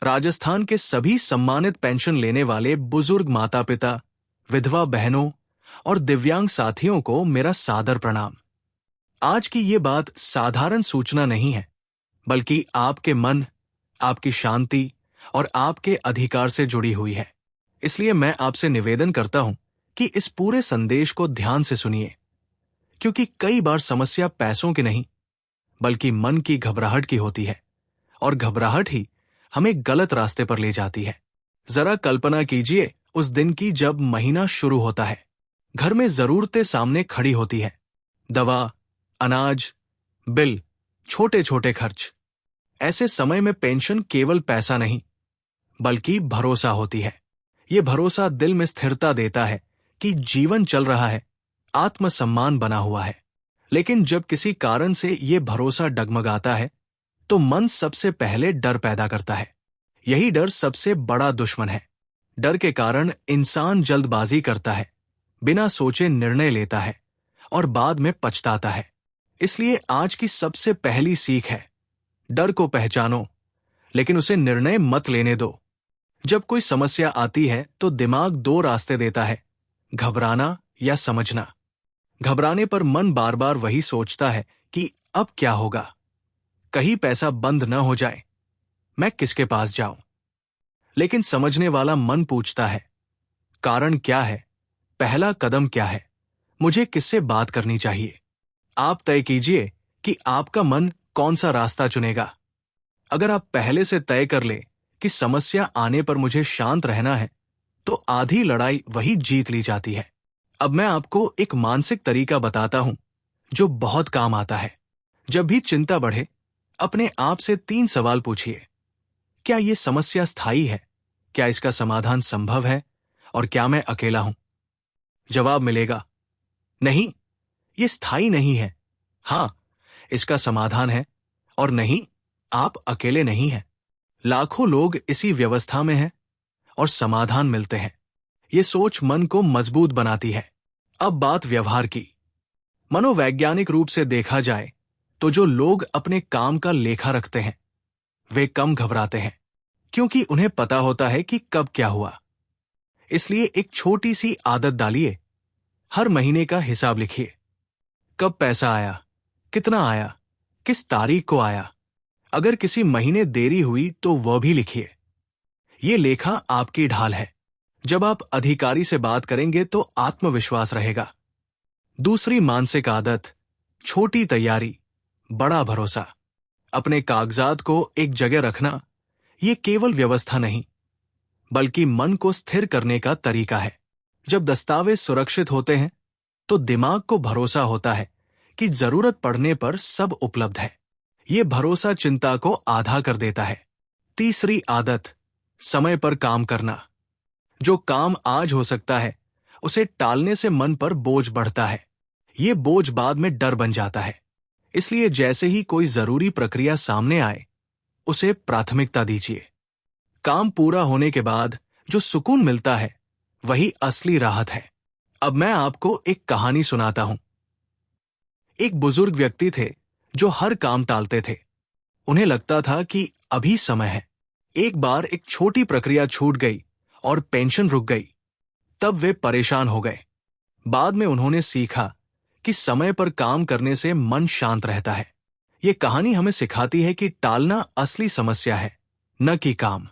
राजस्थान के सभी सम्मानित पेंशन लेने वाले बुजुर्ग माता पिता, विधवा बहनों और दिव्यांग साथियों को मेरा सादर प्रणाम। आज की ये बात साधारण सूचना नहीं है, बल्कि आपके मन, आपकी शांति और आपके अधिकार से जुड़ी हुई है। इसलिए मैं आपसे निवेदन करता हूं कि इस पूरे संदेश को ध्यान से सुनिए, क्योंकि कई बार समस्या पैसों की नहीं, बल्कि मन की घबराहट की होती है, और घबराहट ही हमें गलत रास्ते पर ले जाती है। जरा कल्पना कीजिए उस दिन की जब महीना शुरू होता है, घर में जरूरतें सामने खड़ी होती है। दवा, अनाज, बिल, छोटे छोटे खर्च। ऐसे समय में पेंशन केवल पैसा नहीं, बल्कि भरोसा होती है। ये भरोसा दिल में स्थिरता देता है कि जीवन चल रहा है, आत्मसम्मान बना हुआ है। लेकिन जब किसी कारण से ये भरोसा डगमगाता है, तो मन सबसे पहले डर पैदा करता है। यही डर सबसे बड़ा दुश्मन है। डर के कारण इंसान जल्दबाजी करता है, बिना सोचे निर्णय लेता है और बाद में पछताता है। इसलिए आज की सबसे पहली सीख है, डर को पहचानो, लेकिन उसे निर्णय मत लेने दो। जब कोई समस्या आती है तो दिमाग दो रास्ते देता है, घबराना या समझना। घबराने पर मन बार बार वही सोचता है कि अब क्या होगा, कहीं पैसा बंद न हो जाए, मैं किसके पास जाऊं। लेकिन समझने वाला मन पूछता है, कारण क्या है, पहला कदम क्या है, मुझे किससे बात करनी चाहिए। आप तय कीजिए कि आपका मन कौन सा रास्ता चुनेगा। अगर आप पहले से तय कर ले कि समस्या आने पर मुझे शांत रहना है, तो आधी लड़ाई वही जीत ली जाती है। अब मैं आपको एक मानसिक तरीका बताता हूं जो बहुत काम आता है। जब भी चिंता बढ़े, अपने आप से 3 सवाल पूछिए। क्या ये समस्या स्थायी है? क्या इसका समाधान संभव है? और क्या मैं अकेला हूं? जवाब मिलेगा, नहीं, ये स्थायी नहीं है। हां, इसका समाधान है। और नहीं, आप अकेले नहीं हैं। लाखों लोग इसी व्यवस्था में हैं और समाधान मिलते हैं। ये सोच मन को मजबूत बनाती है। अब बात व्यवहार की। मनोवैज्ञानिक रूप से देखा जाए तो जो लोग अपने काम का लेखा रखते हैं, वे कम घबराते हैं, क्योंकि उन्हें पता होता है कि कब क्या हुआ। इसलिए एक छोटी सी आदत डालिए, हर महीने का हिसाब लिखिए। कब पैसा आया, कितना आया, किस तारीख को आया। अगर किसी महीने देरी हुई तो वह भी लिखिए। ये लेखा आपकी ढाल है। जब आप अधिकारी से बात करेंगे तो आत्मविश्वास रहेगा। दूसरी मानसिक आदत, छोटी तैयारी, बड़ा भरोसा। अपने कागजात को एक जगह रखना, ये केवल व्यवस्था नहीं, बल्कि मन को स्थिर करने का तरीका है। जब दस्तावेज सुरक्षित होते हैं, तो दिमाग को भरोसा होता है कि जरूरत पड़ने पर सब उपलब्ध है। ये भरोसा चिंता को आधा कर देता है। तीसरी आदत, समय पर काम करना। जो काम आज हो सकता है, उसे टालने से मन पर बोझ बढ़ता है। ये बोझ बाद में डर बन जाता है। इसलिए जैसे ही कोई जरूरी प्रक्रिया सामने आए, उसे प्राथमिकता दीजिए। काम पूरा होने के बाद जो सुकून मिलता है, वही असली राहत है। अब मैं आपको एक कहानी सुनाता हूं। एक बुजुर्ग व्यक्ति थे जो हर काम टालते थे। उन्हें लगता था कि अभी समय है। एक बार एक छोटी प्रक्रिया छूट गई और पेंशन रुक गई। तब वे परेशान हो गए। बाद में उन्होंने सीखा कि समय पर काम करने से मन शांत रहता है। ये कहानी हमें सिखाती है कि टालना असली समस्या है, न कि काम।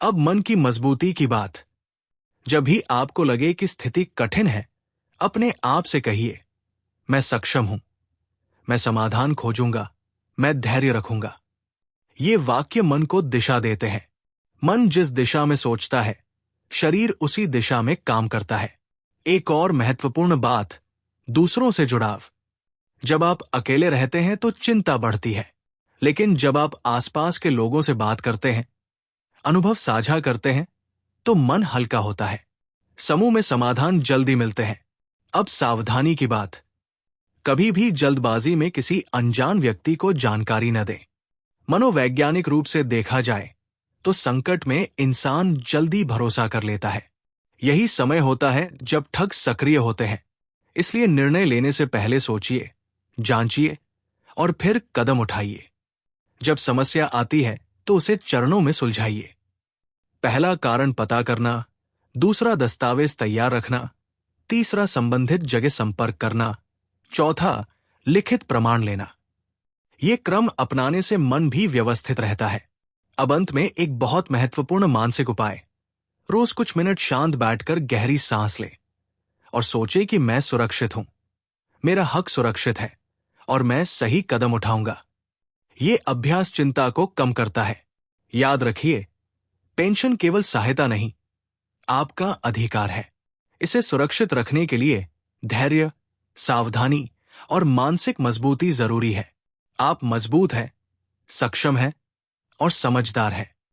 अब मन की मजबूती की बात। जब भी आपको लगे कि स्थिति कठिन है, अपने आप से कहिए, मैं सक्षम हूं, मैं समाधान खोजूंगा, मैं धैर्य रखूंगा। ये वाक्य मन को दिशा देते हैं। मन जिस दिशा में सोचता है, शरीर उसी दिशा में काम करता है। एक और महत्वपूर्ण बात, दूसरों से जुड़ाव। जब आप अकेले रहते हैं तो चिंता बढ़ती है, लेकिन जब आप आसपास के लोगों से बात करते हैं, अनुभव साझा करते हैं, तो मन हल्का होता है। समूह में समाधान जल्दी मिलते हैं। अब सावधानी की बात, कभी भी जल्दबाजी में किसी अनजान व्यक्ति को जानकारी न दें। मनोवैज्ञानिक रूप से देखा जाए तो संकट में इंसान जल्दी भरोसा कर लेता है। यही समय होता है जब ठग सक्रिय होते हैं। इसलिए निर्णय लेने से पहले सोचिए, जांचिए और फिर कदम उठाइए। जब समस्या आती है तो उसे चरणों में सुलझाइए। पहला कारण पता करना, दूसरा दस्तावेज तैयार रखना, तीसरा संबंधित जगह संपर्क करना, चौथा लिखित प्रमाण लेना। ये क्रम अपनाने से मन भी व्यवस्थित रहता है। अब अंत में एक बहुत महत्वपूर्ण मानसिक उपाय। रोज कुछ मिनट शांत बैठकर गहरी सांस ले और सोचे कि मैं सुरक्षित हूं, मेरा हक सुरक्षित है और मैं सही कदम उठाऊंगा। ये अभ्यास चिंता को कम करता है। याद रखिए, पेंशन केवल सहायता नहीं, आपका अधिकार है। इसे सुरक्षित रखने के लिए धैर्य, सावधानी और मानसिक मजबूती जरूरी है। आप मजबूत हैं, सक्षम हैं और समझदार हैं।